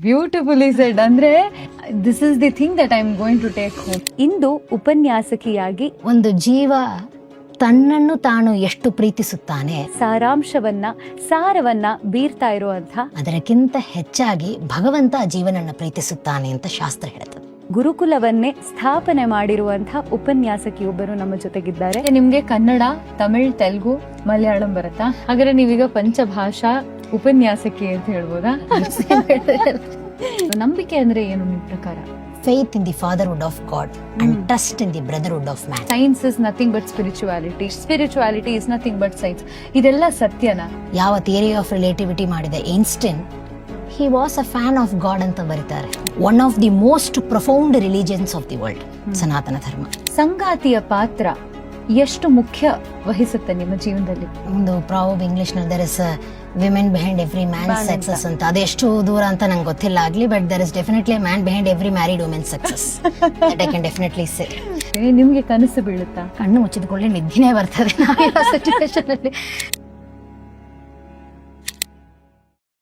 Beautifully said. ಅಂದ್ರೆ this is the thing that I am going to take home. ಇಂದು ಉಪನ್ಯಾಸಕಿಯಾಗಿ ಒಂದು ಜೀವ ತನ್ನನ್ನು ತಾನು ಎಷ್ಟು ಪ್ರೀತಿಸುತ್ತಾನೆ ಸಾರವನ್ನ ಬೀರ್ತಾ ಇರುವಂತ ಅದಕ್ಕಿಂತ ಹೆಚ್ಚಾಗಿ ಭಗವಂತ ಜೀವನನ್ನ ಪ್ರೀತಿಸುತ್ತಾನೆ ಅಂತ ಶಾಸ್ತ್ರ ಹೇಳುತ್ತದೆ. ಗುರುಕುಲವನ್ನೇ ಸ್ಥಾಪನೆ ಮಾಡಿರುವಂತಹ ಉಪನ್ಯಾಸಕಿಯೊಬ್ಬರು ನಮ್ಮ ಜೊತೆಗಿದ್ದಾರೆ. ನಿಮ್ಗೆ ಕನ್ನಡ, ತಮಿಳ್, ತೆಲುಗು, ಮಲಯಾಳಂ ಬರುತ್ತಾ? ಹಾಗಾದ್ರೆ ನೀವೀಗ ಪಂಚಭಾಷಾ ಉಪನ್ಯಾಸಕಿ ಅಂತ ಹೇಳ್ಬೋದಾ? ನಂಬಿಕೆ ಅಂದ್ರೆ ಏನು ನಿಮ್ ಪ್ರಕಾರ? Faith in the fatherhood of God and trust in the brotherhood of man. Science is nothing but spirituality, spirituality is nothing but science. ಇದೆಲ್ಲ ಸತ್ಯನಾ? ಯಾವ ಥಿಯರಿ ಆಫ್ ರಿಲೇಟಿವಿಟಿ ಮಾಡಿದ Einstein, he was a fan of God ಅಂತ ಬರೀತಾರೆ. One of the most profound religions of the world, Sanatana Dharma. ಸಂಗಾತಿಯ ಪಾತ್ರ ಎಷ್ಟು ಮುಖ್ಯ ವಹಿಸುತ್ತೆ ನಿಮ್ಮ ಜೀವನದಲ್ಲಿ? ಒಂದು ಪ್ರಾವರ್ಬ್ ಇಂಗ್ಲಿಷ್ ನಲ್ಲಿ there is a women behind every man's success ಅಂತ. ಅದೆಷ್ಟು ದೂರ ಅಂತ ನಂಗೆ ಗೊತ್ತಿಲ್ಲ ಆಗ್ಲಿ, but there is definitely a man behind every married woman's success. That I can definitely say. ನಿಮ್ಗೆ ಕನಸು ಬೀಳುತ್ತಾ? ಕಣ್ಣು ಮುಚ್ಚಿದ್ಕೊಳ್ಳಿ ನಿದ್ದಿನೇ ಬರ್ತದೆ ಸಿಚುವೇಶನ್ ಅಲ್ಲಿ.